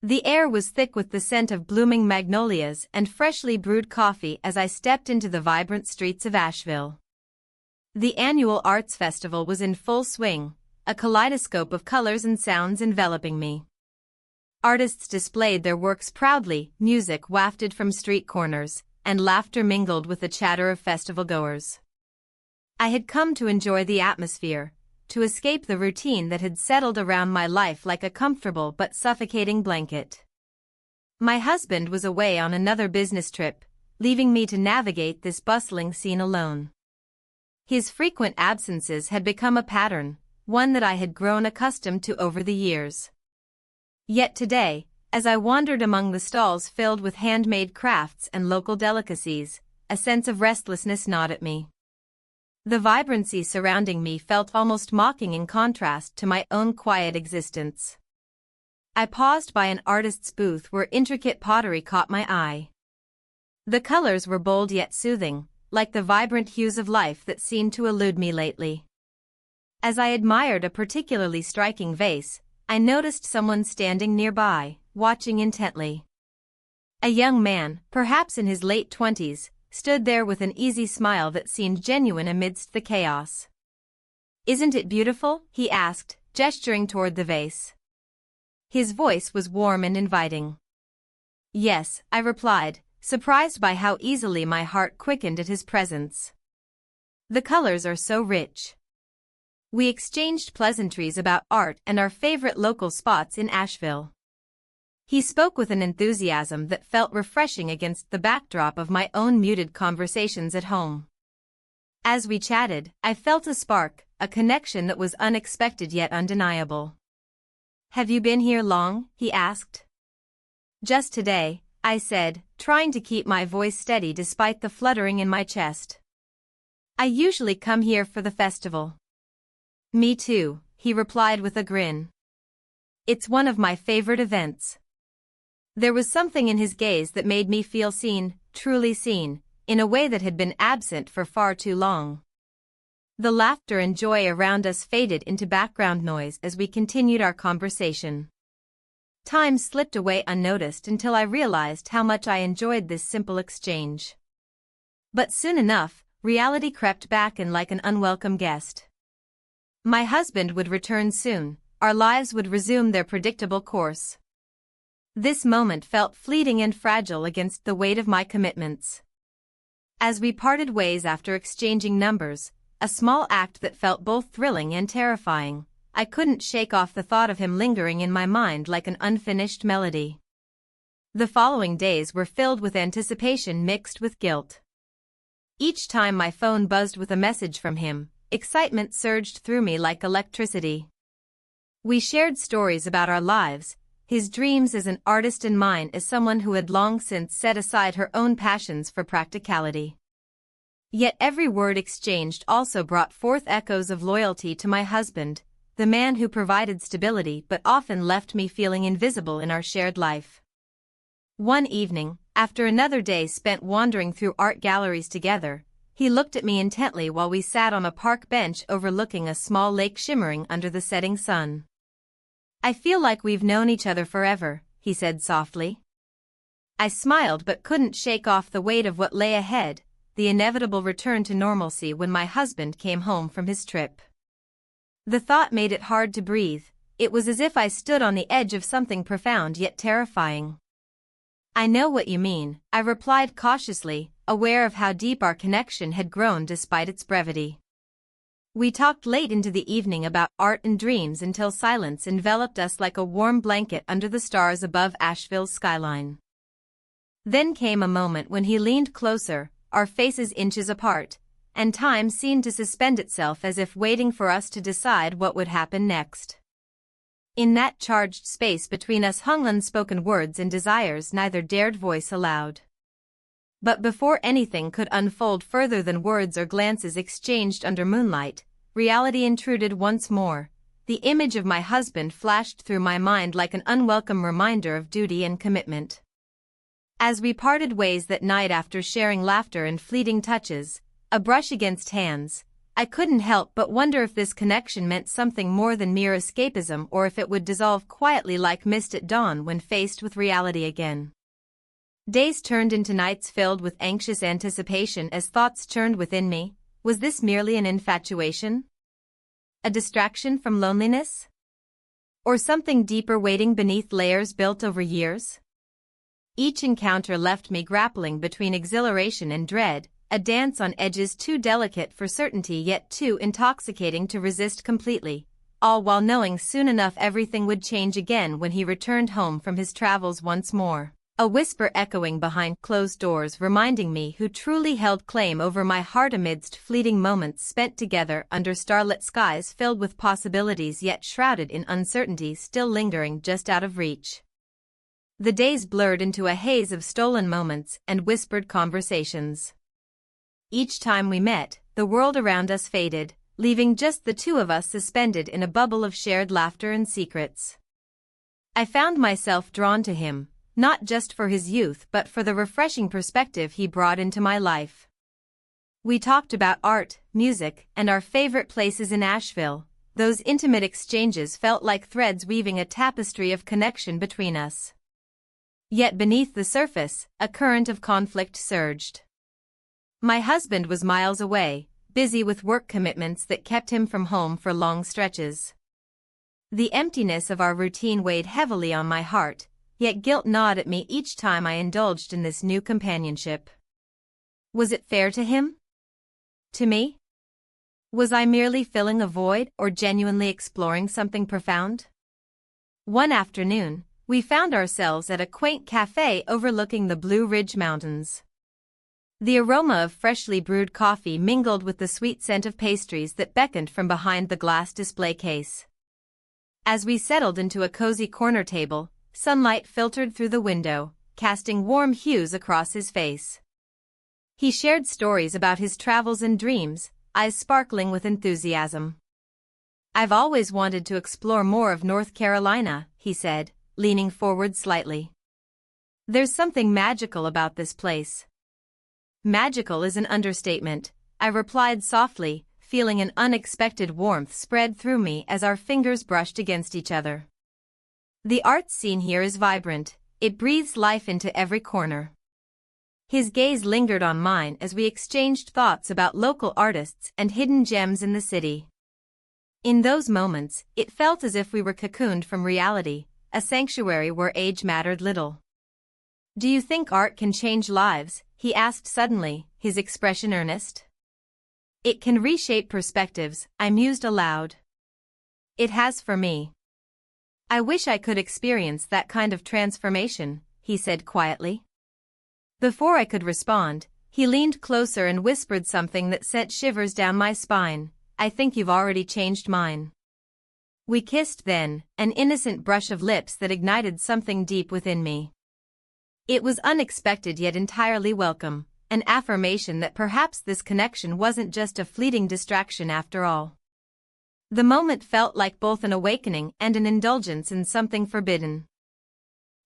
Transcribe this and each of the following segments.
The air was thick with the scent of blooming magnolias and freshly brewed coffee as I stepped into the vibrant streets of Asheville. The annual arts festival was in full swing, a kaleidoscope of colors and sounds enveloping me. Artists displayed their works proudly, music wafted from street corners, and laughter mingled with the chatter of festival-goers. I had come to enjoy the atmosphere, to escape the routine that had settled around my life like a comfortable but suffocating blanket. My husband was away on another business trip, leaving me to navigate this bustling scene alone. His frequent absences had become a pattern, one that I had grown accustomed to over the years. Yet today, as I wandered among the stalls filled with handmade crafts and local delicacies, a sense of restlessness gnawed at me. The vibrancy surrounding me felt almost mocking in contrast to my own quiet existence. I paused by an artist's booth where intricate pottery caught my eye. The colors were bold yet soothing, like the vibrant hues of life that seemed to elude me lately. As I admired a particularly striking vase, I noticed someone standing nearby, watching intently. A young man, perhaps in his late 20s, stood there with an easy smile that seemed genuine amidst the chaos. "Isn't it beautiful?" he asked, gesturing toward the vase. His voice was warm and inviting. "Yes," I replied, surprised by how easily my heart quickened at his presence. "The colors are so rich." We exchanged pleasantries about art and our favorite local spots in Asheville. He spoke with an enthusiasm that felt refreshing against the backdrop of my own muted conversations at home. As we chatted, I felt a spark, a connection that was unexpected yet undeniable. "Have you been here long?" he asked. "Just today," I said, trying to keep my voice steady despite the fluttering in my chest. "I usually come here for the festival." "Me too," he replied with a grin. "It's one of my favorite events." There was something in his gaze that made me feel seen, truly seen, in a way that had been absent for far too long. The laughter and joy around us faded into background noise as we continued our conversation. Time slipped away unnoticed until I realized how much I enjoyed this simple exchange. But soon enough, reality crept back in like an unwelcome guest. My husband would return soon, our lives would resume their predictable course. This moment felt fleeting and fragile against the weight of my commitments. As we parted ways after exchanging numbers, a small act that felt both thrilling and terrifying, I couldn't shake off the thought of him lingering in my mind like an unfinished melody. The following days were filled with anticipation mixed with guilt. Each time my phone buzzed with a message from him, excitement surged through me like electricity. We shared stories about our lives, his dreams as an artist and mine as someone who had long since set aside her own passions for practicality. Yet every word exchanged also brought forth echoes of loyalty to my husband, the man who provided stability but often left me feeling invisible in our shared life. One evening, after another day spent wandering through art galleries together, he looked at me intently while we sat on a park bench overlooking a small lake shimmering under the setting sun. "I feel like we've known each other forever," he said softly. I smiled but couldn't shake off the weight of what lay ahead, the inevitable return to normalcy when my husband came home from his trip. The thought made it hard to breathe. It was as if I stood on the edge of something profound yet terrifying. "I know what you mean," I replied cautiously, aware of how deep our connection had grown despite its brevity. We talked late into the evening about art and dreams until silence enveloped us like a warm blanket under the stars above Asheville's skyline. Then came a moment when he leaned closer, our faces inches apart, and time seemed to suspend itself as if waiting for us to decide what would happen next. In that charged space between us hung unspoken words and desires neither dared voice aloud. But before anything could unfold further than words or glances exchanged under moonlight, reality intruded once more. The image of my husband flashed through my mind like an unwelcome reminder of duty and commitment. As we parted ways that night after sharing laughter and fleeting touches, a brush against hands, I couldn't help but wonder if this connection meant something more than mere escapism or if it would dissolve quietly like mist at dawn when faced with reality again. Days turned into nights filled with anxious anticipation as thoughts churned within me. Was this merely an infatuation? A distraction from loneliness? Or something deeper waiting beneath layers built over years? Each encounter left me grappling between exhilaration and dread, a dance on edges too delicate for certainty yet too intoxicating to resist completely, all while knowing soon enough everything would change again when he returned home from his travels once more. A whisper echoing behind closed doors reminding me who truly held claim over my heart amidst fleeting moments spent together under starlit skies filled with possibilities yet shrouded in uncertainty still lingering just out of reach. The days blurred into a haze of stolen moments and whispered conversations. Each time we met, the world around us faded, leaving just the two of us suspended in a bubble of shared laughter and secrets. I found myself drawn to him, not just for his youth but for the refreshing perspective he brought into my life. We talked about art, music, and our favorite places in Asheville. Those intimate exchanges felt like threads weaving a tapestry of connection between us. Yet beneath the surface, a current of conflict surged. My husband was miles away, busy with work commitments that kept him from home for long stretches. The emptiness of our routine weighed heavily on my heart, yet guilt gnawed at me each time I indulged in this new companionship. Was it fair to him? To me? Was I merely filling a void or genuinely exploring something profound? One afternoon, we found ourselves at a quaint cafe overlooking the Blue Ridge Mountains. The aroma of freshly brewed coffee mingled with the sweet scent of pastries that beckoned from behind the glass display case. As we settled into a cozy corner table, sunlight filtered through the window, casting warm hues across his face. He shared stories about his travels and dreams, eyes sparkling with enthusiasm. "I've always wanted to explore more of North Carolina," he said, leaning forward slightly. "There's something magical about this place." "Magical is an understatement," I replied softly, feeling an unexpected warmth spread through me as our fingers brushed against each other. "The art scene here is vibrant, it breathes life into every corner." His gaze lingered on mine as we exchanged thoughts about local artists and hidden gems in the city. In those moments, it felt as if we were cocooned from reality, a sanctuary where age mattered little. "Do you think art can change lives?" he asked suddenly, his expression earnest. "It can reshape perspectives," I mused aloud. "It has for me." "I wish I could experience that kind of transformation," he said quietly. Before I could respond, he leaned closer and whispered something that sent shivers down my spine. "I think you've already changed mine." We kissed then, an innocent brush of lips that ignited something deep within me. It was unexpected yet entirely welcome, an affirmation that perhaps this connection wasn't just a fleeting distraction after all. The moment felt like both an awakening and an indulgence in something forbidden.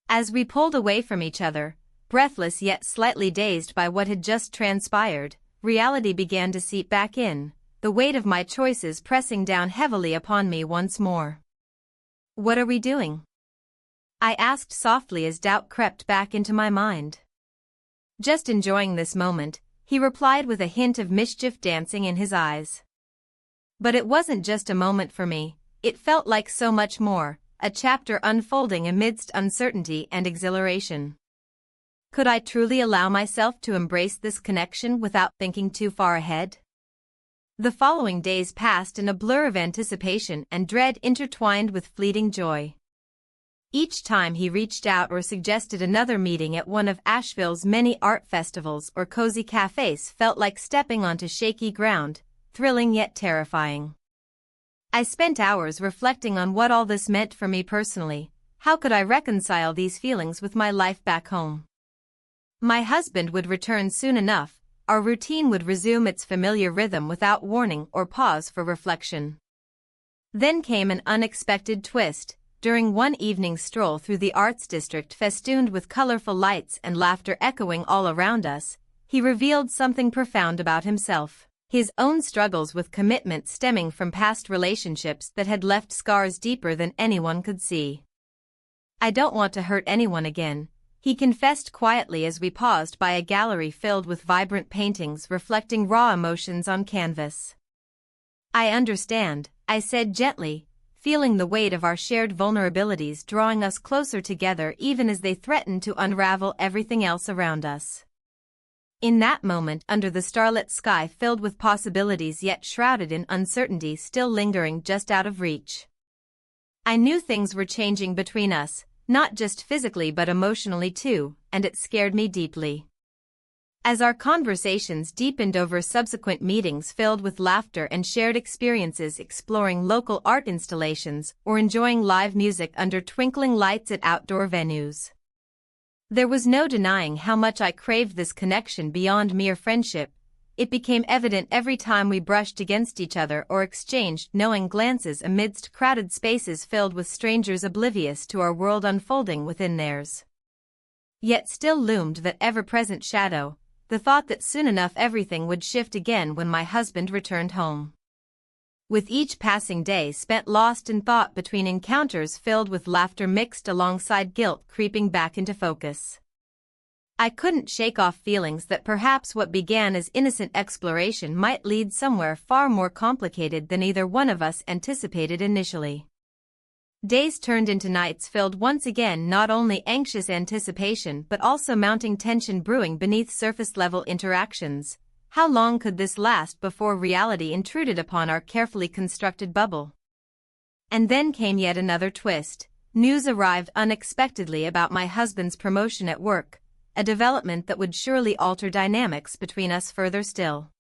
As we pulled away from each other, breathless yet slightly dazed by what had just transpired, reality began to seep back in, the weight of my choices pressing down heavily upon me once more. "What are we doing?" I asked softly as doubt crept back into my mind. "Just enjoying this moment," he replied with a hint of mischief dancing in his eyes. But it wasn't just a moment for me, it felt like so much more, a chapter unfolding amidst uncertainty and exhilaration. Could I truly allow myself to embrace this connection without thinking too far ahead? The following days passed in a blur of anticipation and dread intertwined with fleeting joy. Each time he reached out or suggested another meeting at one of Asheville's many art festivals or cozy cafes felt like stepping onto shaky ground, thrilling yet terrifying. I spent hours reflecting on what all this meant for me personally. How could I reconcile these feelings with my life back home? My husband would return soon enough, our routine would resume its familiar rhythm without warning or pause for reflection. Then came an unexpected twist. During one evening's stroll through the arts district festooned with colorful lights and laughter echoing all around us, he revealed something profound about himself. his own struggles with commitment stemming from past relationships that had left scars deeper than anyone could see. "I don't want to hurt anyone again," he confessed quietly as we paused by a gallery filled with vibrant paintings reflecting raw emotions on canvas. "I understand," I said gently, feeling the weight of our shared vulnerabilities drawing us closer together even as they threatened to unravel everything else around us. In that moment, under the starlit sky filled with possibilities yet shrouded in uncertainty still lingering just out of reach, I knew things were changing between us, not just physically but emotionally too, and it scared me deeply. As our conversations deepened over subsequent meetings filled with laughter and shared experiences exploring local art installations or enjoying live music under twinkling lights at outdoor venues, there was no denying how much I craved this connection beyond mere friendship. It became evident every time we brushed against each other or exchanged knowing glances amidst crowded spaces filled with strangers oblivious to our world unfolding within theirs. Yet still loomed that ever-present shadow, the thought that soon enough everything would shift again when my husband returned home. With each passing day spent lost in thought between encounters filled with laughter mixed alongside guilt creeping back into focus, I couldn't shake off feelings that perhaps what began as innocent exploration might lead somewhere far more complicated than either one of us anticipated initially. Days turned into nights filled once again, not only anxious anticipation but also mounting tension brewing beneath surface-level interactions. How long could this last before reality intruded upon our carefully constructed bubble? And then came yet another twist. News arrived unexpectedly about my husband's promotion at work, a development that would surely alter dynamics between us further still.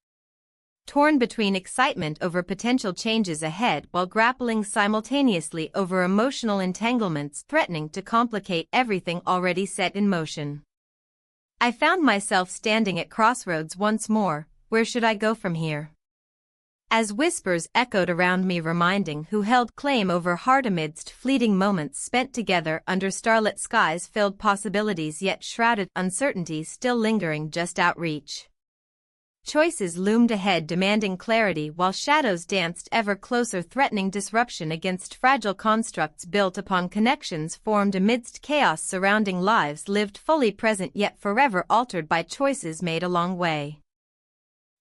Torn between excitement over potential changes ahead while grappling simultaneously over emotional entanglements threatening to complicate everything already set in motion, I found myself standing at crossroads once more. Where should I go from here? As whispers echoed around me reminding who held claim over heart amidst fleeting moments spent together under starlit skies filled possibilities yet shrouded uncertainty still lingering just out reach. Choices loomed ahead demanding clarity while shadows danced ever closer threatening disruption against fragile constructs built upon connections formed amidst chaos surrounding lives lived fully present yet forever altered by choices made along way.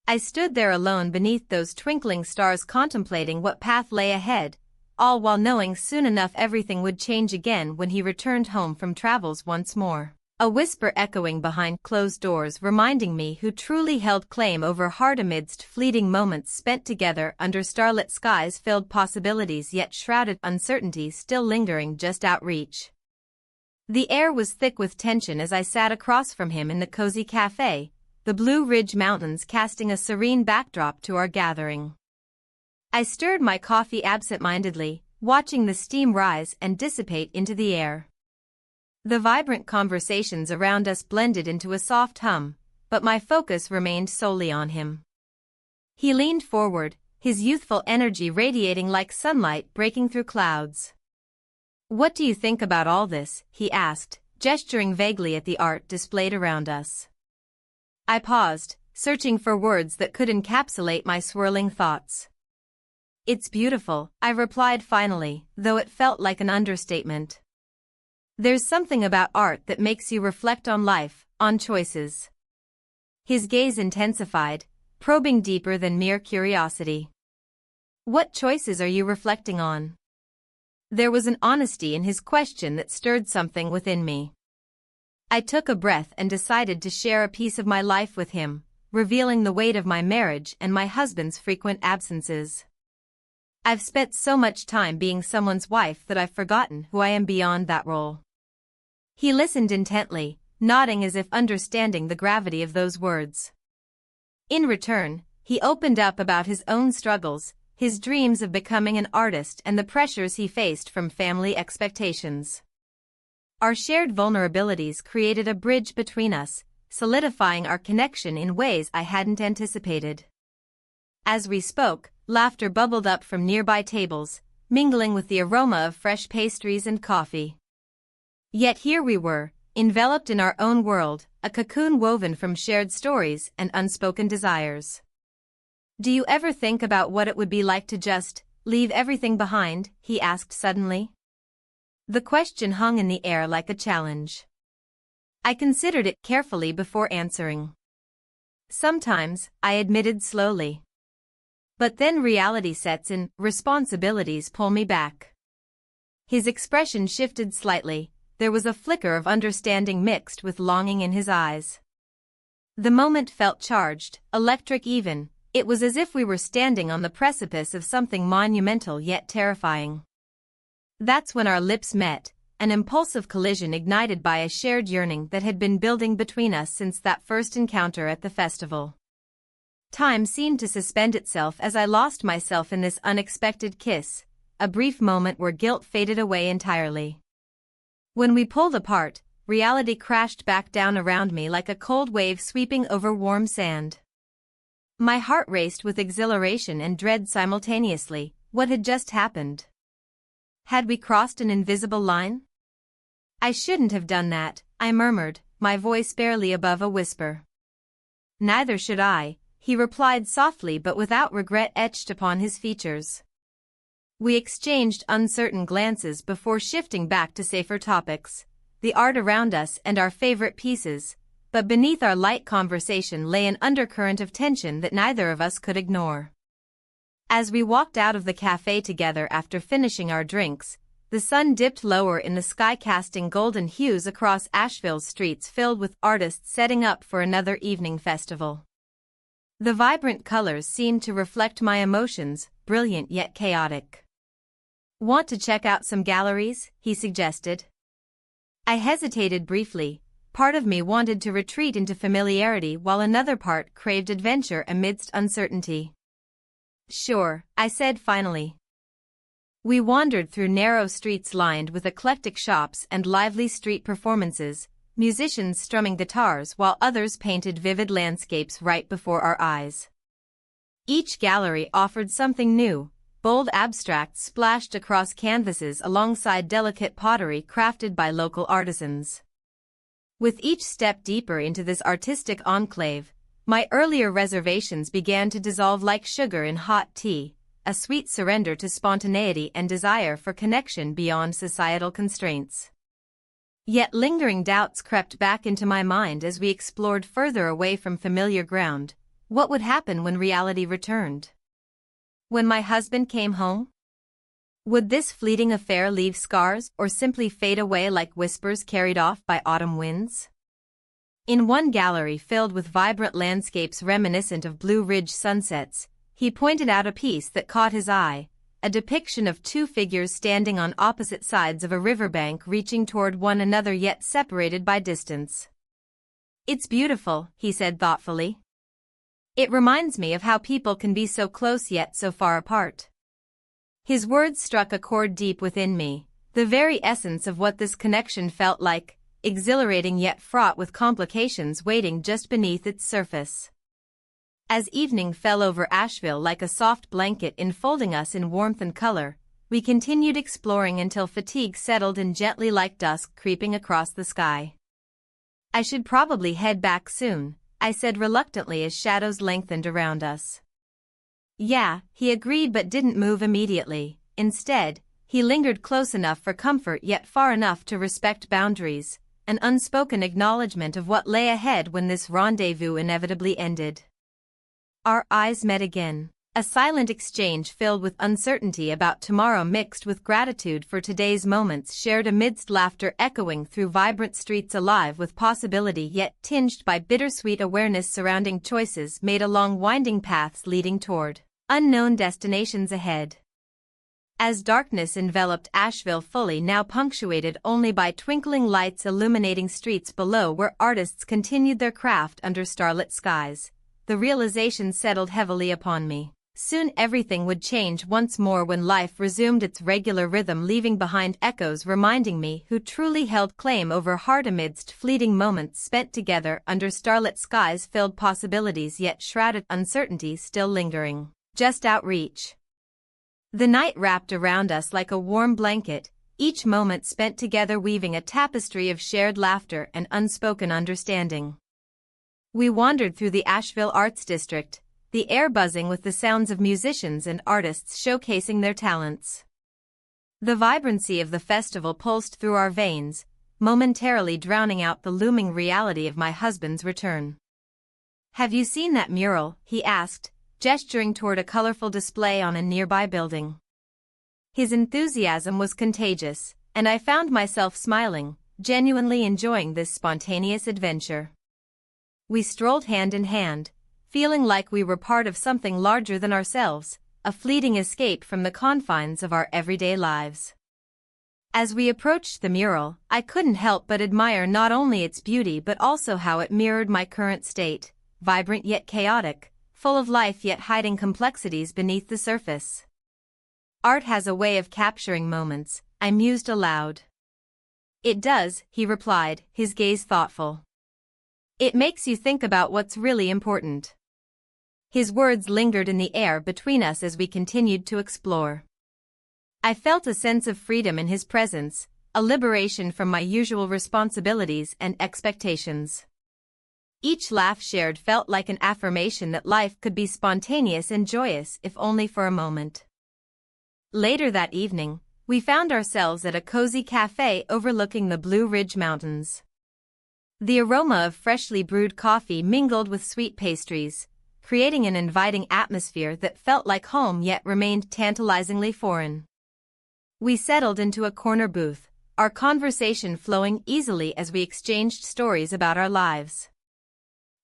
I stood there alone beneath those twinkling stars contemplating what path lay ahead, all while knowing soon enough everything would change again when he returned home from travels once more. A whisper echoing behind closed doors reminding me who truly held claim over heart amidst fleeting moments spent together under starlit skies filled possibilities yet shrouded uncertainty still lingering just out reach. The air was thick with tension as I sat across from him in the cozy cafe, the Blue Ridge Mountains casting a serene backdrop to our gathering. I stirred my coffee absent-mindedly, watching the steam rise and dissipate into the air. The vibrant conversations around us blended into a soft hum, but my focus remained solely on him. He leaned forward, his youthful energy radiating like sunlight breaking through clouds. "What do you think about all this?" he asked, gesturing vaguely at the art displayed around us. I paused, searching for words that could encapsulate my swirling thoughts. "It's beautiful," I replied finally, though it felt like an understatement. "There's something about art that makes you reflect on life, on choices." His gaze intensified, probing deeper than mere curiosity. "What choices are you reflecting on?" There was an honesty in his question that stirred something within me. I took a breath and decided to share a piece of my life with him, revealing the weight of my marriage and my husband's frequent absences. "I've spent so much time being someone's wife that I've forgotten who I am beyond that role." He listened intently, nodding as if understanding the gravity of those words. In return, he opened up about his own struggles, his dreams of becoming an artist and the pressures he faced from family expectations. Our shared vulnerabilities created a bridge between us, solidifying our connection in ways I hadn't anticipated. As we spoke, laughter bubbled up from nearby tables, mingling with the aroma of fresh pastries and coffee. Yet here we were, enveloped in our own world, a cocoon woven from shared stories and unspoken desires. Do you ever think about what it would be like to just leave everything behind? He asked suddenly. The question hung in the air like a challenge. I considered it carefully before answering. Sometimes, I admitted slowly. But then reality sets in, responsibilities pull me back. His expression shifted slightly, there was a flicker of understanding mixed with longing in his eyes. The moment felt charged, electric even, it was as if we were standing on the precipice of something monumental yet terrifying. That's when our lips met, an impulsive collision ignited by a shared yearning that had been building between us since that first encounter at the festival. Time seemed to suspend itself as I lost myself in this unexpected kiss, a brief moment where guilt faded away entirely. When we pulled apart, reality crashed back down around me like a cold wave sweeping over warm sand. My heart raced with exhilaration and dread simultaneously. What had just happened? Had we crossed an invisible line? I shouldn't have done that, I murmured, my voice barely above a whisper. Neither should I, he replied softly but without regret etched upon his features. We exchanged uncertain glances before shifting back to safer topics, the art around us and our favorite pieces, but beneath our light conversation lay an undercurrent of tension that neither of us could ignore. As we walked out of the cafe together after finishing our drinks, the sun dipped lower in the sky, casting golden hues across Asheville's streets filled with artists setting up for another evening festival. The vibrant colors seemed to reflect my emotions, brilliant yet chaotic. Want to check out some galleries? He suggested. I hesitated briefly. Part of me wanted to retreat into familiarity while another part craved adventure amidst uncertainty. Sure, I said finally. We wandered through narrow streets lined with eclectic shops and lively street performances, musicians strumming guitars while others painted vivid landscapes right before our eyes. Each gallery offered something new, bold abstracts splashed across canvases alongside delicate pottery crafted by local artisans. With each step deeper into this artistic enclave, my earlier reservations began to dissolve like sugar in hot tea, a sweet surrender to spontaneity and desire for connection beyond societal constraints. Yet lingering doubts crept back into my mind as we explored further away from familiar ground. What would happen when reality returned? When my husband came home? Would this fleeting affair leave scars or simply fade away like whispers carried off by autumn winds? In one gallery filled with vibrant landscapes reminiscent of Blue Ridge sunsets, he pointed out a piece that caught his eye, a depiction of two figures standing on opposite sides of a riverbank reaching toward one another yet separated by distance. It's beautiful, he said thoughtfully. It reminds me of how people can be so close yet so far apart. His words struck a chord deep within me, the very essence of what this connection felt like, exhilarating yet fraught with complications waiting just beneath its surface. As evening fell over Asheville like a soft blanket enfolding us in warmth and color, we continued exploring until fatigue settled in gently like dusk creeping across the sky. I should probably head back soon, I said reluctantly as shadows lengthened around us. Yeah, he agreed but didn't move immediately. Instead, he lingered close enough for comfort yet far enough to respect boundaries, an unspoken acknowledgement of what lay ahead when this rendezvous inevitably ended. Our eyes met again, a silent exchange filled with uncertainty about tomorrow mixed with gratitude for today's moments shared amidst laughter echoing through vibrant streets alive with possibility yet tinged by bittersweet awareness surrounding choices made along winding paths leading toward unknown destinations ahead. As darkness enveloped Asheville fully now punctuated only by twinkling lights illuminating streets below where artists continued their craft under starlit skies, the realization settled heavily upon me. Soon everything would change once more when life resumed its regular rhythm, leaving behind echoes reminding me who truly held claim over heart amidst fleeting moments spent together under starlit skies filled possibilities yet shrouded uncertainty still lingering. Just outreach. The night wrapped around us like a warm blanket, each moment spent together weaving a tapestry of shared laughter and unspoken understanding. We wandered through the Asheville Arts District, the air buzzing with the sounds of musicians and artists showcasing their talents. The vibrancy of the festival pulsed through our veins, momentarily drowning out the looming reality of my husband's return. "Have you seen that mural?" he asked, gesturing toward a colorful display on a nearby building. His enthusiasm was contagious, and I found myself smiling, genuinely enjoying this spontaneous adventure. We strolled hand in hand, feeling like we were part of something larger than ourselves, a fleeting escape from the confines of our everyday lives. As we approached the mural, I couldn't help but admire not only its beauty but also how it mirrored my current state, vibrant yet chaotic, full of life yet hiding complexities beneath the surface. "Art has a way of capturing moments," I mused aloud. "It does," he replied, his gaze thoughtful. "It makes you think about what's really important." His words lingered in the air between us as we continued to explore. I felt a sense of freedom in his presence, a liberation from my usual responsibilities and expectations. Each laugh shared felt like an affirmation that life could be spontaneous and joyous if only for a moment. Later that evening, we found ourselves at a cozy cafe overlooking the Blue Ridge Mountains. The aroma of freshly brewed coffee mingled with sweet pastries, creating an inviting atmosphere that felt like home yet remained tantalizingly foreign. We settled into a corner booth, our conversation flowing easily as we exchanged stories about our lives.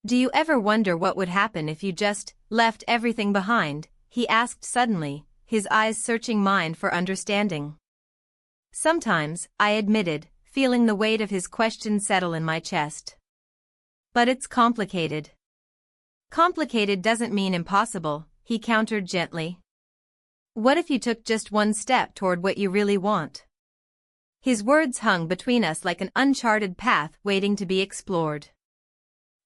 "Do you ever wonder what would happen if you just left everything behind?" he asked suddenly, his eyes searching mine for understanding. "Sometimes," I admitted, feeling the weight of his question settle in my chest. "But it's complicated." "Complicated doesn't mean impossible," he countered gently. "What if you took just one step toward what you really want?" His words hung between us like an uncharted path waiting to be explored.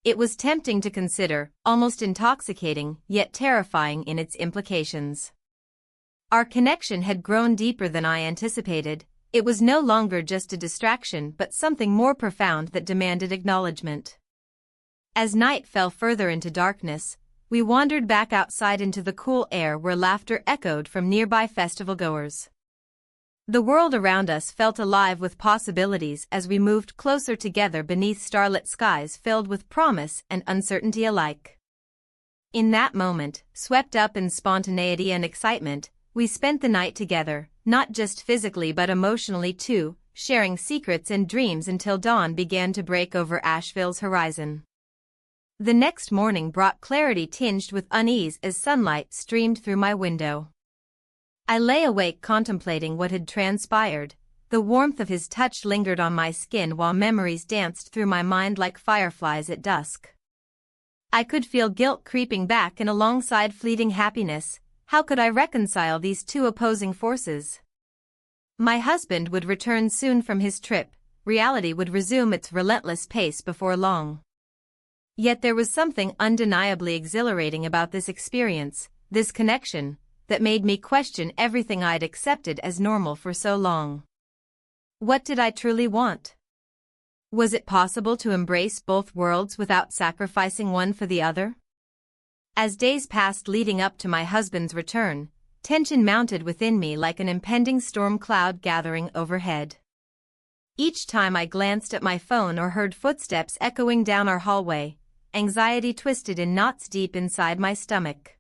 It was tempting to consider, almost intoxicating, yet terrifying in its implications. Our connection had grown deeper than I anticipated. It was no longer just a distraction but something more profound that demanded acknowledgement. As night fell further into darkness, we wandered back outside into the cool air where laughter echoed from nearby festival-goers. The world around us felt alive with possibilities as we moved closer together beneath starlit skies filled with promise and uncertainty alike. In that moment, swept up in spontaneity and excitement, we spent the night together, not just physically but emotionally too, sharing secrets and dreams until dawn began to break over Asheville's horizon. The next morning brought clarity tinged with unease as sunlight streamed through my window. I lay awake contemplating what had transpired. The warmth of his touch lingered on my skin while memories danced through my mind like fireflies at dusk. I could feel guilt creeping back and alongside fleeting happiness. How could I reconcile these two opposing forces? My husband would return soon from his trip. Reality would resume its relentless pace before long. Yet there was something undeniably exhilarating about this experience, this connection, that made me question everything I'd accepted as normal for so long. What did I truly want? Was it possible to embrace both worlds without sacrificing one for the other? As days passed leading up to my husband's return, tension mounted within me like an impending storm cloud gathering overhead. Each time I glanced at my phone or heard footsteps echoing down our hallway, anxiety twisted in knots deep inside my stomach.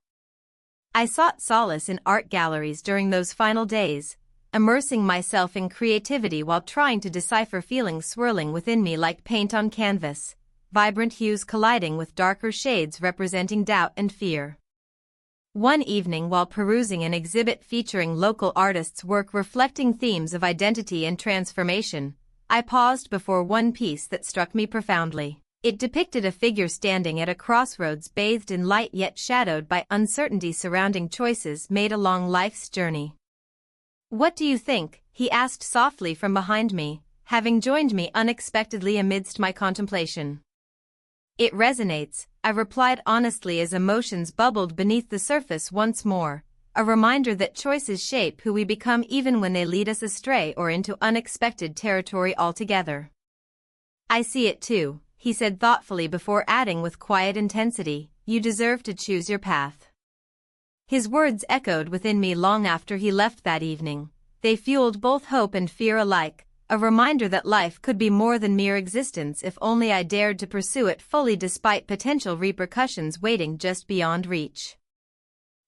I sought solace in art galleries during those final days, immersing myself in creativity while trying to decipher feelings swirling within me like paint on canvas, vibrant hues colliding with darker shades representing doubt and fear. One evening while perusing an exhibit featuring local artists' work reflecting themes of identity and transformation, I paused before one piece that struck me profoundly. It depicted a figure standing at a crossroads bathed in light yet shadowed by uncertainty surrounding choices made along life's journey. "What do you think?" he asked softly from behind me, having joined me unexpectedly amidst my contemplation. "It resonates," I replied honestly as emotions bubbled beneath the surface once more, a reminder that choices shape who we become even when they lead us astray or into unexpected territory altogether. "I see it too," he said thoughtfully before adding with quiet intensity, you deserve to choose your path. His words echoed within me long after he left that evening. They fueled both hope and fear alike, a reminder that life could be more than mere existence if only I dared to pursue it fully despite potential repercussions waiting just beyond reach.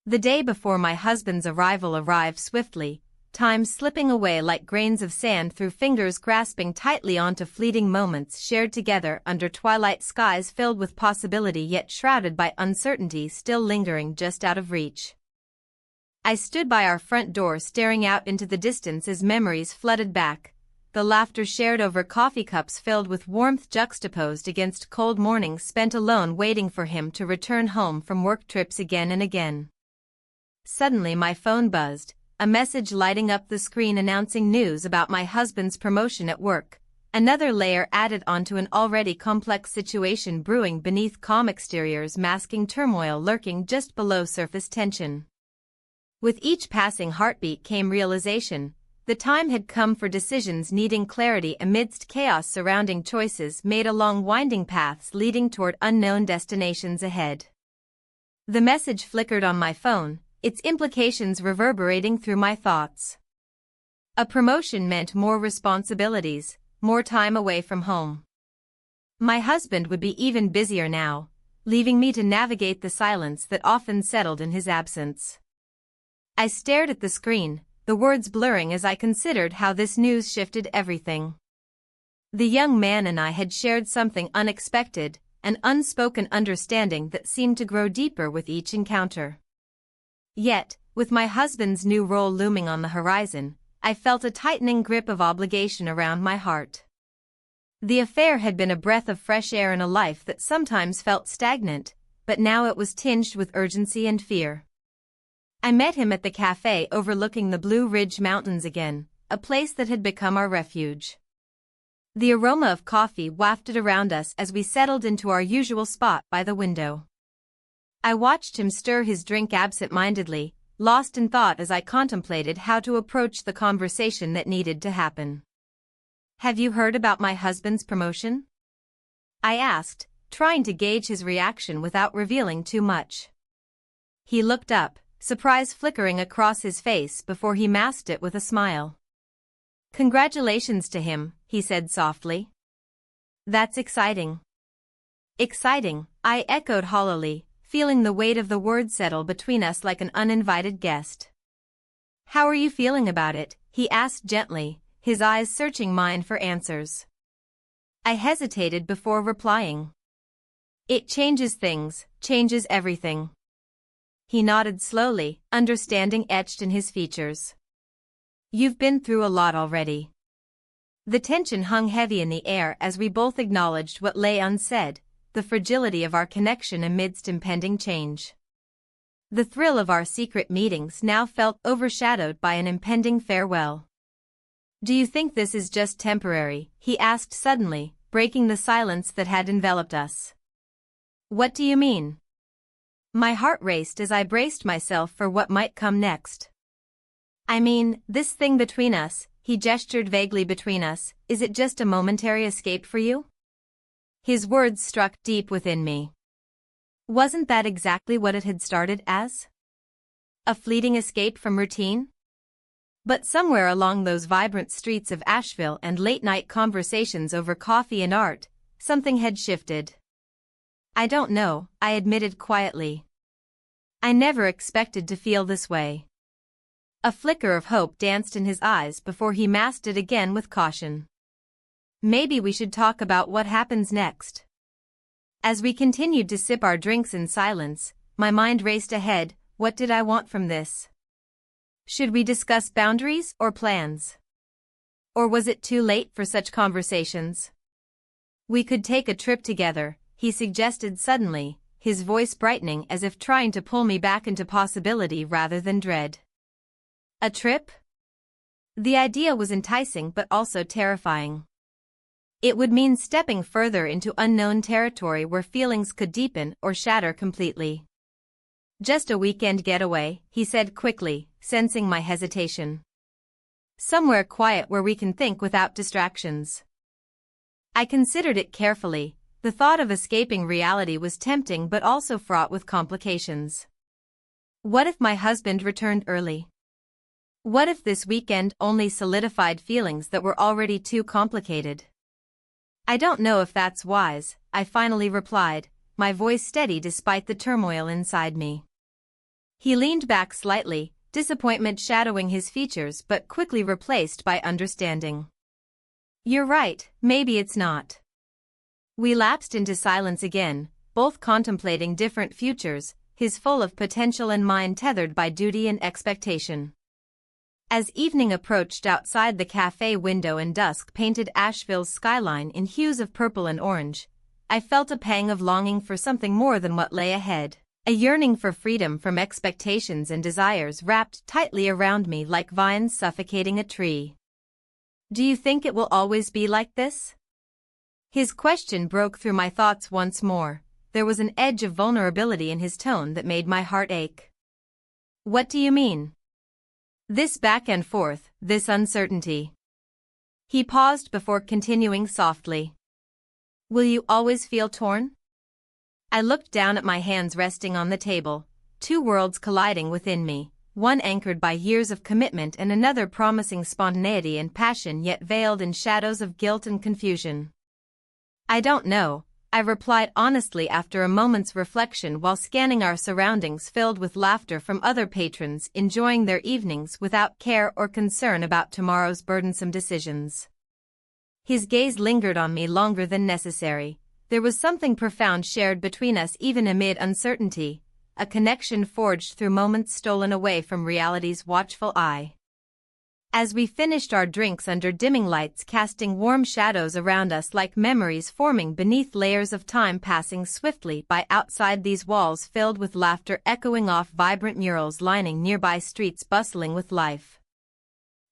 The day before my husband's arrival arrived swiftly, time slipping away like grains of sand through fingers grasping tightly onto fleeting moments shared together under twilight skies filled with possibility yet shrouded by uncertainty still lingering just out of reach. I stood by our front door staring out into the distance as memories flooded back, the laughter shared over coffee cups filled with warmth juxtaposed against cold mornings spent alone waiting for him to return home from work trips again and again. Suddenly my phone buzzed, a message lighting up the screen announcing news about my husband's promotion at work, another layer added onto an already complex situation brewing beneath calm exteriors masking turmoil lurking just below surface tension. With each passing heartbeat came realization. The time had come for decisions needing clarity amidst chaos surrounding choices made along winding paths leading toward unknown destinations ahead. The message flickered on my phone, its implications reverberating through my thoughts. A promotion meant more responsibilities, more time away from home. My husband would be even busier now, leaving me to navigate the silence that often settled in his absence. I stared at the screen, the words blurring as I considered how this news shifted everything. The young man and I had shared something unexpected, an unspoken understanding that seemed to grow deeper with each encounter. Yet, with my husband's new role looming on the horizon, I felt a tightening grip of obligation around my heart. The affair had been a breath of fresh air in a life that sometimes felt stagnant, but now it was tinged with urgency and fear. I met him at the cafe overlooking the Blue Ridge Mountains again, a place that had become our refuge. The aroma of coffee wafted around us as we settled into our usual spot by the window. I watched him stir his drink absent-mindedly, lost in thought as I contemplated how to approach the conversation that needed to happen. "Have you heard about my husband's promotion?" I asked, trying to gauge his reaction without revealing too much. He looked up, surprise flickering across his face before he masked it with a smile. "Congratulations to him," he said softly. "That's exciting." "Exciting," I echoed hollowly, feeling the weight of the word settle between us like an uninvited guest. "How are you feeling about it?" he asked gently, his eyes searching mine for answers. I hesitated before replying. "It changes things, changes everything." He nodded slowly, understanding etched in his features. "You've been through a lot already." The tension hung heavy in the air as we both acknowledged what lay unsaid, the fragility of our connection amidst impending change. The thrill of our secret meetings now felt overshadowed by an impending farewell. "Do you think this is just temporary?" he asked suddenly, breaking the silence that had enveloped us. "What do you mean?" My heart raced as I braced myself for what might come next. "I mean, this thing between us," he gestured vaguely between us, "is it just a momentary escape for you?" His words struck deep within me. Wasn't that exactly what it had started as? A fleeting escape from routine? But somewhere along those vibrant streets of Asheville and late-night conversations over coffee and art, something had shifted. "I don't know," I admitted quietly. "I never expected to feel this way." A flicker of hope danced in his eyes before he masked it again with caution. "Maybe we should talk about what happens next." As we continued to sip our drinks in silence, my mind raced ahead. What did I want from this? Should we discuss boundaries or plans? Or was it too late for such conversations? "We could take a trip together," he suggested suddenly, his voice brightening as if trying to pull me back into possibility rather than dread. A trip? The idea was enticing but also terrifying. It would mean stepping further into unknown territory where feelings could deepen or shatter completely. "Just a weekend getaway," he said quickly, sensing my hesitation. "Somewhere quiet where we can think without distractions." I considered it carefully, The thought of escaping reality was tempting but also fraught with complications. What if my husband returned early? What if this weekend only solidified feelings that were already too complicated? I don't know if that's wise, I finally replied, my voice steady despite the turmoil inside me. He leaned back slightly, disappointment shadowing his features but quickly replaced by understanding. You're right, maybe it's not. We lapsed into silence again, both contemplating different futures, his full of potential and mine tethered by duty and expectation. As evening approached outside the cafe window and dusk painted Asheville's skyline in hues of purple and orange, I felt a pang of longing for something more than what lay ahead, a yearning for freedom from expectations and desires wrapped tightly around me like vines suffocating a tree. Do you think it will always be like this? His question broke through my thoughts once more. There was an edge of vulnerability in his tone that made my heart ache. What do you mean? This back and forth, this uncertainty. He paused before continuing softly. Will you always feel torn? I looked down at my hands resting on the table, two worlds colliding within me, one anchored by years of commitment and another promising spontaneity and passion yet veiled in shadows of guilt and confusion. I don't know, I replied honestly after a moment's reflection while scanning our surroundings filled with laughter from other patrons enjoying their evenings without care or concern about tomorrow's burdensome decisions. His gaze lingered on me longer than necessary. There was something profound shared between us even amid uncertainty, a connection forged through moments stolen away from reality's watchful eye. As we finished our drinks under dimming lights casting warm shadows around us like memories forming beneath layers of time passing swiftly by outside these walls filled with laughter echoing off vibrant murals lining nearby streets bustling with life.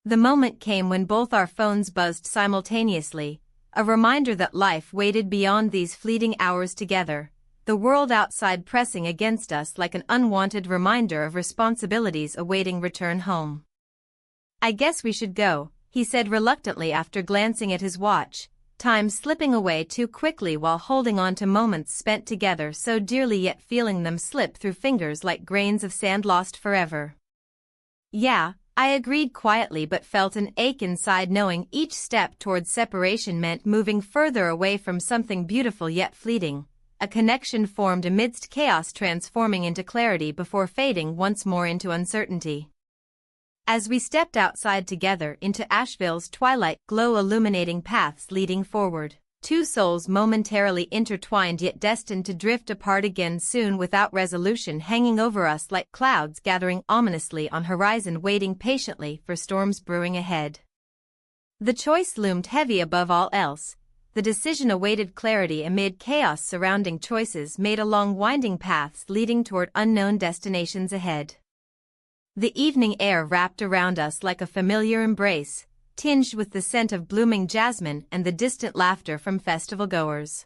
The moment came when both our phones buzzed simultaneously, a reminder that life waited beyond these fleeting hours together, the world outside pressing against us like an unwanted reminder of responsibilities awaiting return home. I guess we should go, he said reluctantly after glancing at his watch, time slipping away too quickly while holding on to moments spent together so dearly yet feeling them slip through fingers like grains of sand lost forever. Yeah, I agreed quietly but felt an ache inside knowing each step towards separation meant moving further away from something beautiful yet fleeting, a connection formed amidst chaos transforming into clarity before fading once more into uncertainty. As we stepped outside together into Asheville's twilight glow illuminating paths leading forward, two souls momentarily intertwined yet destined to drift apart again soon without resolution hanging over us like clouds gathering ominously on horizon waiting patiently for storms brewing ahead. The choice loomed heavy above all else, the decision awaited clarity amid chaos surrounding choices made along winding paths leading toward unknown destinations ahead. The evening air wrapped around us like a familiar embrace, tinged with the scent of blooming jasmine and the distant laughter from festival-goers.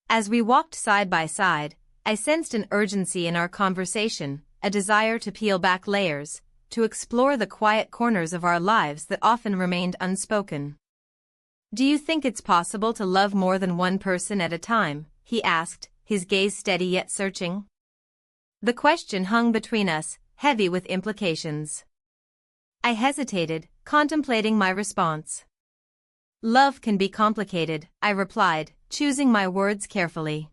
As we walked side by side, I sensed an urgency in our conversation, a desire to peel back layers, to explore the quiet corners of our lives that often remained unspoken. Do you think it's possible to love more than one person at a time? He asked, his gaze steady yet searching. The question hung between us, heavy with implications. I hesitated, contemplating my response. Love can be complicated, I replied, choosing my words carefully.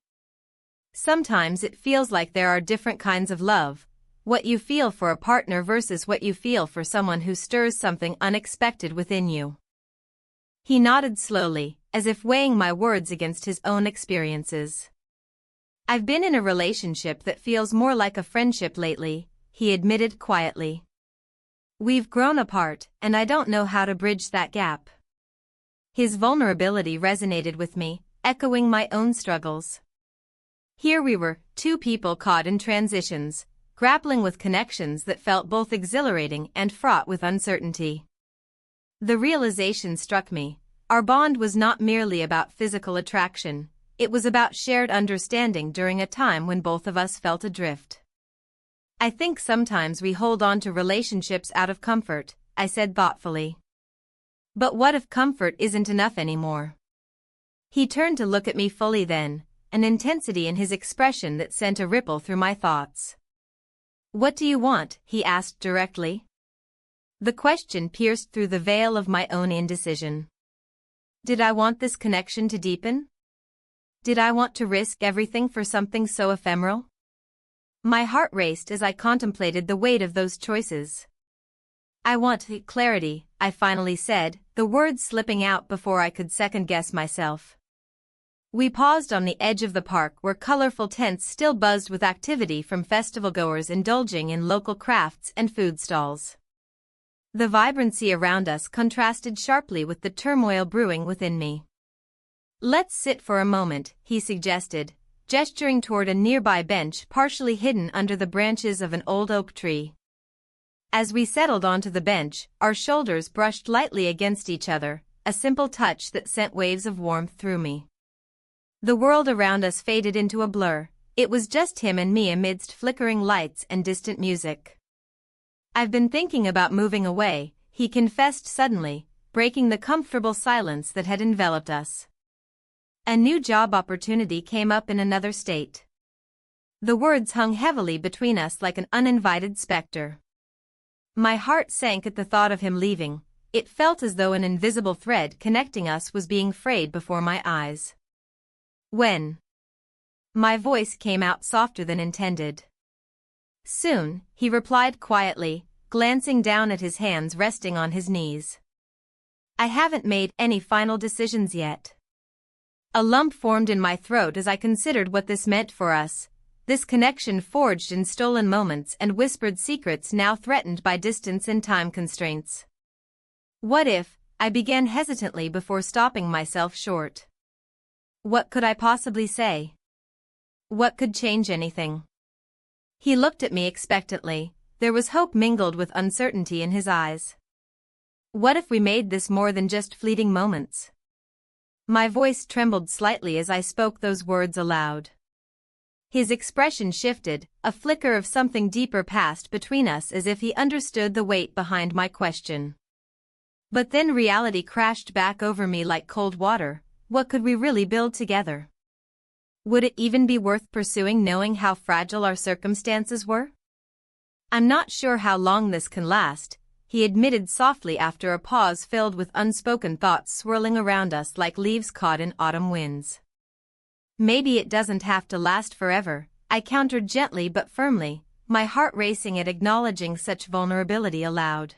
Sometimes it feels like there are different kinds of love, what you feel for a partner versus what you feel for someone who stirs something unexpected within you. He nodded slowly, as if weighing my words against his own experiences. I've been in a relationship that feels more like a friendship lately, he admitted quietly. We've grown apart, and I don't know how to bridge that gap. His vulnerability resonated with me, echoing my own struggles. Here we were, two people caught in transitions, grappling with connections that felt both exhilarating and fraught with uncertainty. The realization struck me. Our bond was not merely about physical attraction, it was about shared understanding during a time when both of us felt adrift. I think sometimes we hold on to relationships out of comfort, I said thoughtfully. But what if comfort isn't enough anymore? He turned to look at me fully then, an intensity in his expression that sent a ripple through my thoughts. "What do you want?" he asked directly. The question pierced through the veil of my own indecision. Did I want this connection to deepen? Did I want to risk everything for something so ephemeral? My heart raced as I contemplated the weight of those choices. "I want clarity," I finally said, the words slipping out before I could second-guess myself. We paused on the edge of the park where colorful tents still buzzed with activity from festival-goers indulging in local crafts and food stalls. The vibrancy around us contrasted sharply with the turmoil brewing within me. "Let's sit for a moment," he suggested, gesturing toward a nearby bench partially hidden under the branches of an old oak tree. As we settled onto the bench, our shoulders brushed lightly against each other, a simple touch that sent waves of warmth through me. The world around us faded into a blur. It was just him and me amidst flickering lights and distant music. "I've been thinking about moving away," he confessed suddenly, breaking the comfortable silence that had enveloped us. A new job opportunity came up in another state. The words hung heavily between us like an uninvited specter. My heart sank at the thought of him leaving. It felt as though an invisible thread connecting us was being frayed before my eyes. "When?" My voice came out softer than intended. "Soon," he replied quietly, glancing down at his hands resting on his knees. "I haven't made any final decisions yet." A lump formed in my throat as I considered what this meant for us, this connection forged in stolen moments and whispered secrets now threatened by distance and time constraints. "What if," I began hesitantly before stopping myself short. What could I possibly say? What could change anything? He looked at me expectantly. There was hope mingled with uncertainty in his eyes. "What if we made this more than just fleeting moments?" My voice trembled slightly as I spoke those words aloud. His expression shifted, a flicker of something deeper passed between us as if he understood the weight behind my question. But then reality crashed back over me like cold water. What could we really build together? Would it even be worth pursuing knowing how fragile our circumstances were? "I'm not sure how long this can last," he admitted softly after a pause filled with unspoken thoughts swirling around us like leaves caught in autumn winds. "Maybe it doesn't have to last forever," I countered gently but firmly, my heart racing at acknowledging such vulnerability aloud.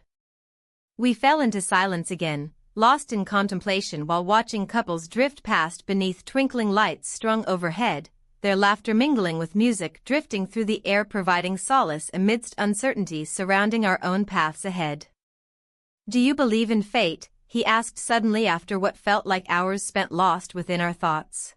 We fell into silence again, lost in contemplation while watching couples drift past beneath twinkling lights strung overhead, their laughter mingling with music drifting through the air providing solace amidst uncertainties surrounding our own paths ahead. "Do you believe in fate?" he asked suddenly after what felt like hours spent lost within our thoughts.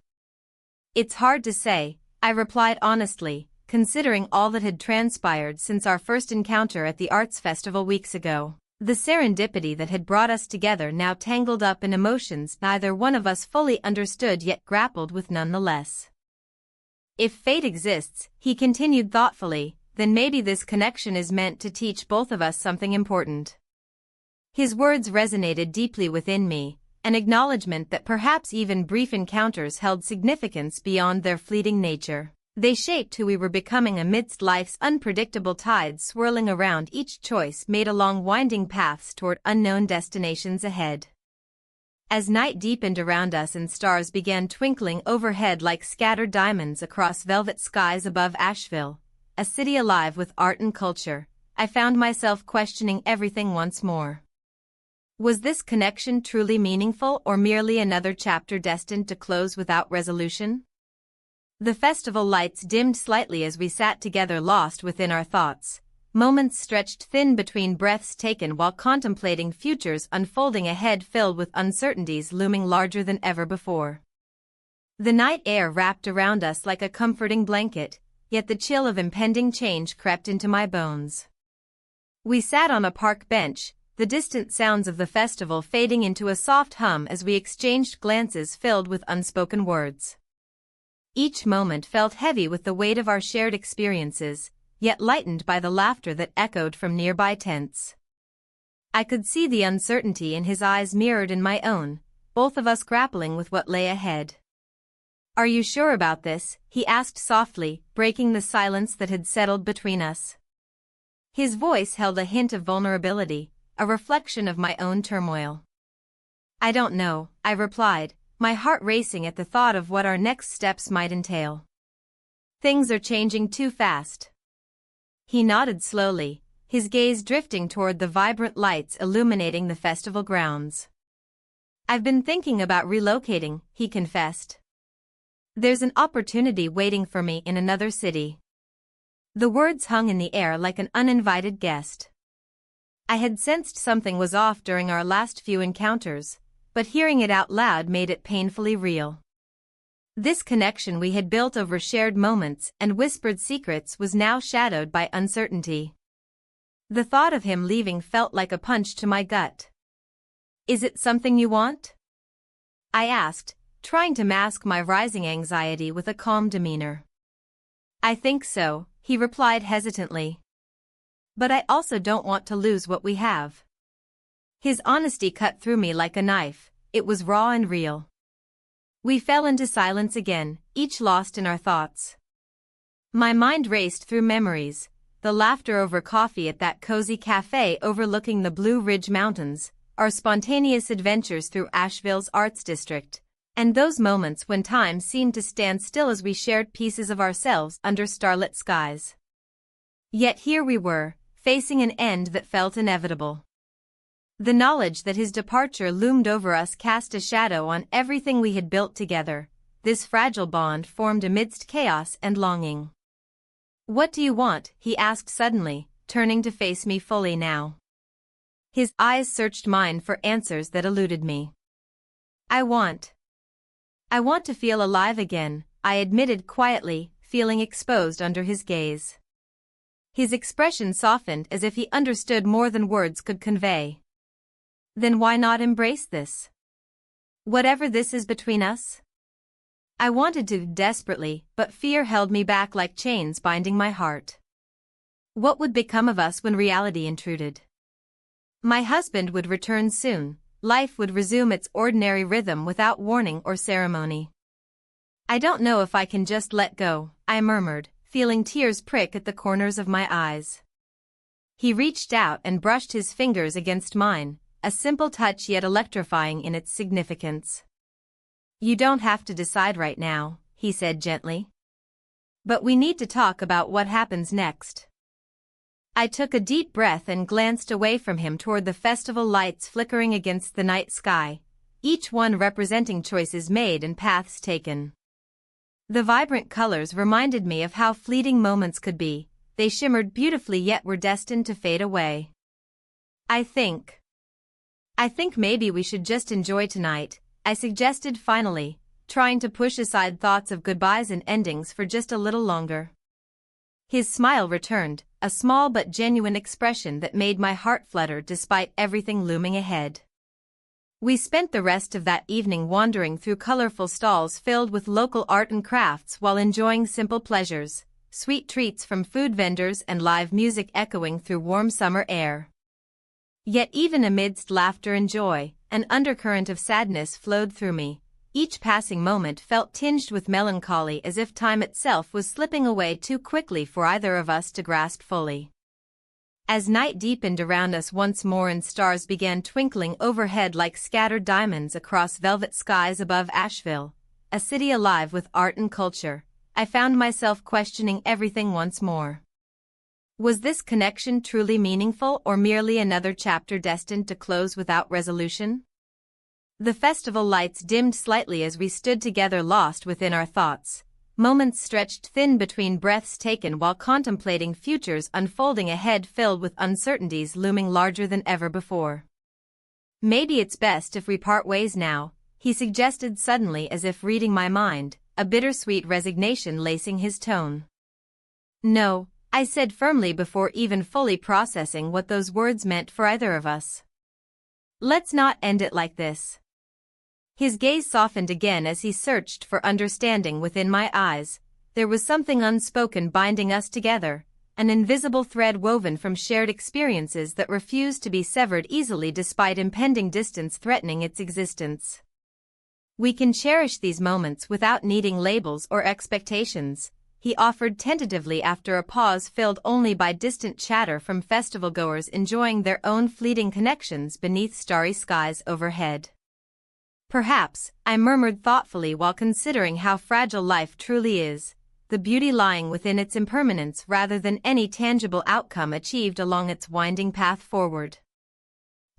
"It's hard to say," I replied honestly, considering all that had transpired since our first encounter at the arts festival weeks ago. The serendipity that had brought us together now tangled up in emotions neither one of us fully understood yet grappled with nonetheless. "If fate exists," he continued thoughtfully, "then maybe this connection is meant to teach both of us something important." His words resonated deeply within me, an acknowledgement that perhaps even brief encounters held significance beyond their fleeting nature. They shaped who we were becoming amidst life's unpredictable tides swirling around each choice made along winding paths toward unknown destinations ahead. As night deepened around us and stars began twinkling overhead like scattered diamonds across velvet skies above Asheville, a city alive with art and culture, I found myself questioning everything once more. Was this connection truly meaningful or merely another chapter destined to close without resolution? The festival lights dimmed slightly as we sat together lost within our thoughts, moments stretched thin between breaths taken while contemplating futures unfolding ahead filled with uncertainties looming larger than ever before. The night air wrapped around us like a comforting blanket, yet the chill of impending change crept into my bones. We sat on a park bench, the distant sounds of the festival fading into a soft hum as we exchanged glances filled with unspoken words. Each moment felt heavy with the weight of our shared experiences, yet lightened by the laughter that echoed from nearby tents. I could see the uncertainty in his eyes mirrored in my own, both of us grappling with what lay ahead. "Are you sure about this?" he asked softly, breaking the silence that had settled between us. His voice held a hint of vulnerability, a reflection of my own turmoil. "I don't know," I replied, my heart racing at the thought of what our next steps might entail. "Things are changing too fast." He nodded slowly, his gaze drifting toward the vibrant lights illuminating the festival grounds. "I've been thinking about relocating," he confessed. "There's an opportunity waiting for me in another city." The words hung in the air like an uninvited guest. I had sensed something was off during our last few encounters, but hearing it out loud made it painfully real. This connection we had built over shared moments and whispered secrets was now shadowed by uncertainty. The thought of him leaving felt like a punch to my gut. "Is it something you want?" I asked, trying to mask my rising anxiety with a calm demeanor. "I think so," he replied hesitantly. "But I also don't want to lose what we have." His honesty cut through me like a knife, it was raw and real. We fell into silence again, each lost in our thoughts. My mind raced through memories, the laughter over coffee at that cozy cafe overlooking the Blue Ridge Mountains, our spontaneous adventures through Asheville's Arts District, and those moments when time seemed to stand still as we shared pieces of ourselves under starlit skies. Yet here we were, facing an end that felt inevitable. The knowledge that his departure loomed over us cast a shadow on everything we had built together, this fragile bond formed amidst chaos and longing. "What do you want?" he asked suddenly, turning to face me fully now. His eyes searched mine for answers that eluded me. I want to feel alive again," I admitted quietly, feeling exposed under his gaze. His expression softened as if he understood more than words could convey. "Then why not embrace this? Whatever this is between us?" I wanted to desperately, but fear held me back like chains binding my heart. What would become of us when reality intruded? My husband would return soon, life would resume its ordinary rhythm without warning or ceremony. "I don't know if I can just let go," I murmured, feeling tears prick at the corners of my eyes. He reached out and brushed his fingers against mine, a simple touch yet electrifying in its significance. "You don't have to decide right now," he said gently. "But we need to talk about what happens next." I took a deep breath and glanced away from him toward the festival lights flickering against the night sky, each one representing choices made and paths taken. The vibrant colors reminded me of how fleeting moments could be, they shimmered beautifully yet were destined to fade away. I think maybe we should just enjoy tonight," I suggested finally, trying to push aside thoughts of goodbyes and endings for just a little longer. His smile returned, a small but genuine expression that made my heart flutter despite everything looming ahead. We spent the rest of that evening wandering through colorful stalls filled with local art and crafts while enjoying simple pleasures, sweet treats from food vendors and live music echoing through warm summer air. Yet even amidst laughter and joy, an undercurrent of sadness flowed through me. Each passing moment felt tinged with melancholy as if time itself was slipping away too quickly for either of us to grasp fully. As night deepened around us once more and stars began twinkling overhead like scattered diamonds across velvet skies above Asheville, a city alive with art and culture, I found myself questioning everything once more. Was this connection truly meaningful or merely another chapter destined to close without resolution? The festival lights dimmed slightly as we stood together lost within our thoughts, moments stretched thin between breaths taken while contemplating futures unfolding ahead filled with uncertainties looming larger than ever before. "Maybe it's best if we part ways now," he suggested suddenly as if reading my mind, a bittersweet resignation lacing his tone. "No," I said firmly before even fully processing what those words meant for either of us. "Let's not end it like this." His gaze softened again as he searched for understanding within my eyes. There was something unspoken binding us together, an invisible thread woven from shared experiences that refused to be severed easily despite impending distance threatening its existence. We can cherish these moments without needing labels or expectations, he offered tentatively after a pause filled only by distant chatter from festival-goers enjoying their own fleeting connections beneath starry skies overhead. Perhaps, I murmured thoughtfully while considering how fragile life truly is, the beauty lying within its impermanence rather than any tangible outcome achieved along its winding path forward.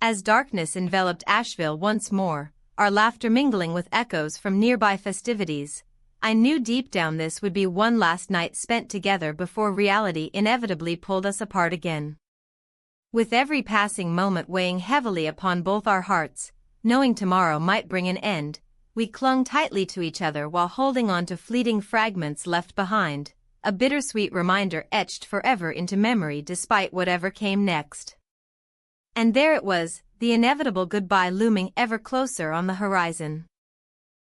As darkness enveloped Asheville once more, our laughter mingling with echoes from nearby festivities, I knew deep down this would be one last night spent together before reality inevitably pulled us apart again. With every passing moment weighing heavily upon both our hearts, knowing tomorrow might bring an end, we clung tightly to each other while holding on to fleeting fragments left behind, a bittersweet reminder etched forever into memory despite whatever came next. And there it was, the inevitable goodbye looming ever closer on the horizon.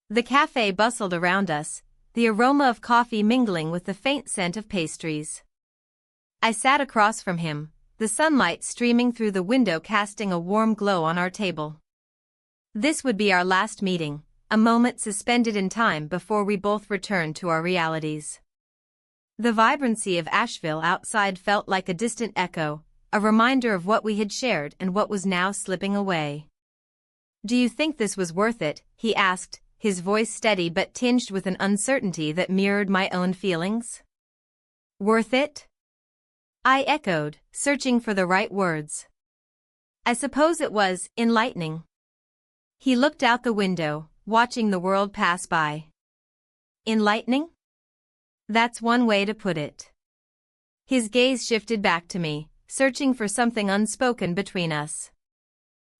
The cafe bustled around us, the aroma of coffee mingling with the faint scent of pastries. I sat across from him, the sunlight streaming through the window casting a warm glow on our table. This would be our last meeting, a moment suspended in time before we both returned to our realities. The vibrancy of Asheville outside felt like a distant echo, a reminder of what we had shared and what was now slipping away. "Do you think this was worth it?" he asked, his voice steady but tinged with an uncertainty that mirrored my own feelings. "Worth it?" I echoed, searching for the right words. "I suppose it was enlightening." He looked out the window, watching the world pass by. "Enlightening? That's one way to put it." His gaze shifted back to me, searching for something unspoken between us.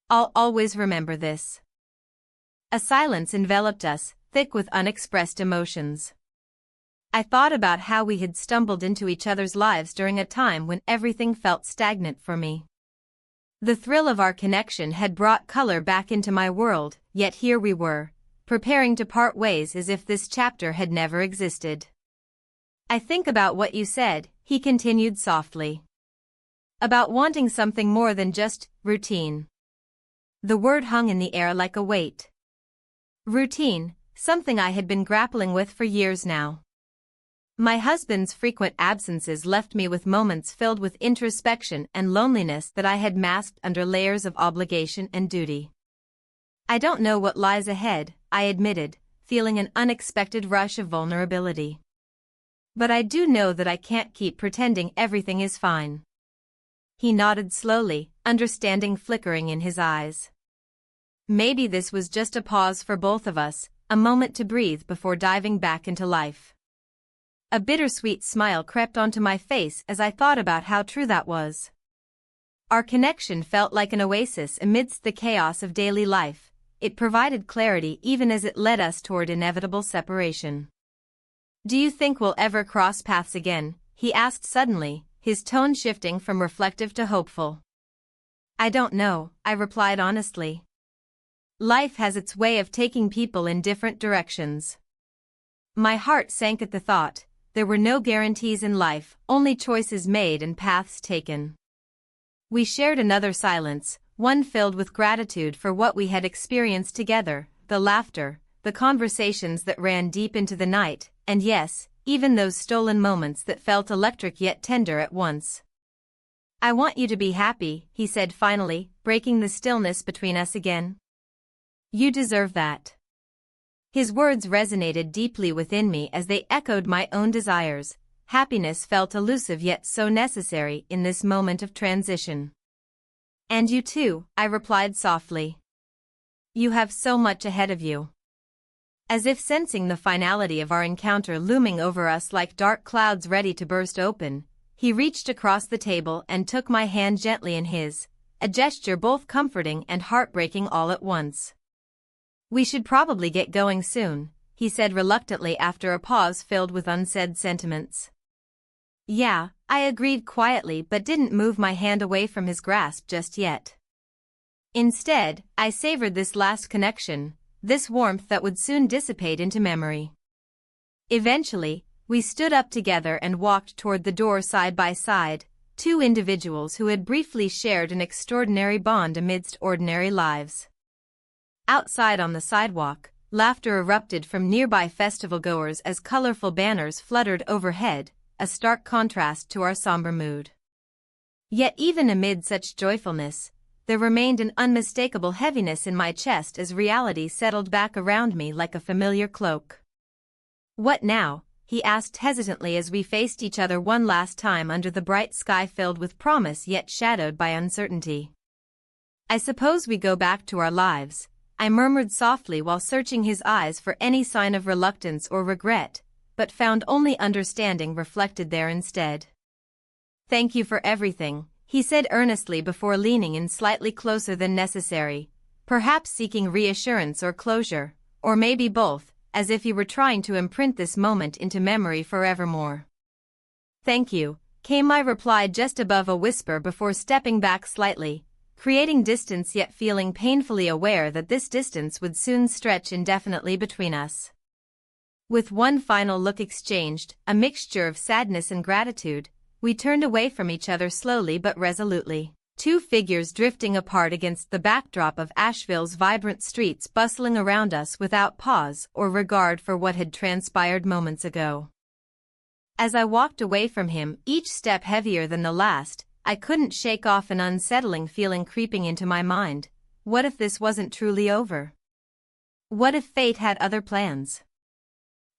"I'll always remember this." A silence enveloped us, thick with unexpressed emotions. I thought about how we had stumbled into each other's lives during a time when everything felt stagnant for me. The thrill of our connection had brought color back into my world, yet here we were, preparing to part ways as if this chapter had never existed. "I think about what you said," he continued softly. "About wanting something more than just routine." The word hung in the air like a weight. Routine, something I had been grappling with for years now. My husband's frequent absences left me with moments filled with introspection and loneliness that I had masked under layers of obligation and duty. "I don't know what lies ahead," I admitted, feeling an unexpected rush of vulnerability. "But I do know that I can't keep pretending everything is fine." He nodded slowly, understanding flickering in his eyes. Maybe this was just a pause for both of us, a moment to breathe before diving back into life. A bittersweet smile crept onto my face as I thought about how true that was. Our connection felt like an oasis amidst the chaos of daily life. It provided clarity even as it led us toward inevitable separation. "Do you think we'll ever cross paths again?" he asked suddenly, his tone shifting from reflective to hopeful. "I don't know," I replied honestly. "Life has its way of taking people in different directions." My heart sank at the thought. There were no guarantees in life, only choices made and paths taken. We shared another silence, one filled with gratitude for what we had experienced together, the laughter, the conversations that ran deep into the night, and yes, even those stolen moments that felt electric yet tender at once. "I want you to be happy," he said finally, breaking the stillness between us again. "You deserve that." His words resonated deeply within me as they echoed my own desires. Happiness felt elusive yet so necessary in this moment of transition. "And you too," I replied softly. "You have so much ahead of you." As if sensing the finality of our encounter looming over us like dark clouds ready to burst open, he reached across the table and took my hand gently in his, a gesture both comforting and heartbreaking all at once. "We should probably get going soon," he said reluctantly after a pause filled with unsaid sentiments. "Yeah," I agreed quietly but didn't move my hand away from his grasp just yet. Instead, I savored this last connection, this warmth that would soon dissipate into memory. Eventually, we stood up together and walked toward the door side by side, two individuals who had briefly shared an extraordinary bond amidst ordinary lives. Outside on the sidewalk, laughter erupted from nearby festival-goers as colorful banners fluttered overhead, a stark contrast to our somber mood. Yet even amid such joyfulness, there remained an unmistakable heaviness in my chest as reality settled back around me like a familiar cloak. "What now?" he asked hesitantly as we faced each other one last time under the bright sky filled with promise yet shadowed by uncertainty. "I suppose we go back to our lives," I murmured softly while searching his eyes for any sign of reluctance or regret, but found only understanding reflected there instead. "Thank you for everything," he said earnestly before leaning in slightly closer than necessary, perhaps seeking reassurance or closure, or maybe both, as if he were trying to imprint this moment into memory forevermore. "Thank you," came my reply just above a whisper before stepping back slightly, creating distance yet feeling painfully aware that this distance would soon stretch indefinitely between us. With one final look exchanged, a mixture of sadness and gratitude, we turned away from each other slowly but resolutely, two figures drifting apart against the backdrop of Asheville's vibrant streets bustling around us without pause or regard for what had transpired moments ago. As I walked away from him, each step heavier than the last, I couldn't shake off an unsettling feeling creeping into my mind. What if this wasn't truly over? What if fate had other plans?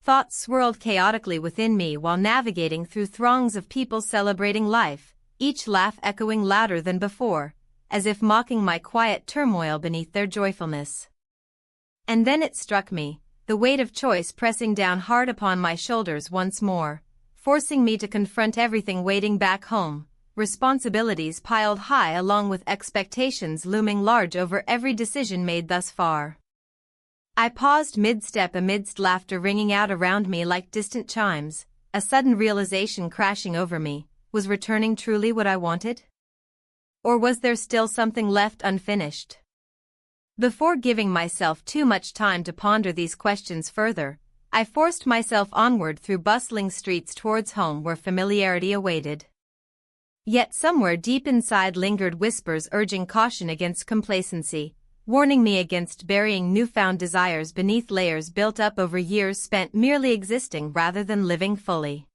Thoughts swirled chaotically within me while navigating through throngs of people celebrating life, each laugh echoing louder than before, as if mocking my quiet turmoil beneath their joyfulness. And then it struck me, the weight of choice pressing down hard upon my shoulders once more, forcing me to confront everything waiting back home. Responsibilities piled high along with expectations looming large over every decision made thus far. I paused mid-step amidst laughter ringing out around me like distant chimes, a sudden realization crashing over me. Was returning truly what I wanted? Or was there still something left unfinished? Before giving myself too much time to ponder these questions further, I forced myself onward through bustling streets towards home where familiarity awaited. Yet somewhere deep inside lingered whispers urging caution against complacency, warning me against burying newfound desires beneath layers built up over years spent merely existing rather than living fully.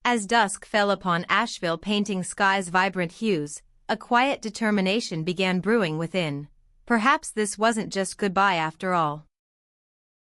As dusk fell upon Asheville painting sky's vibrant hues, a quiet determination began brewing within. Perhaps this wasn't just goodbye after all.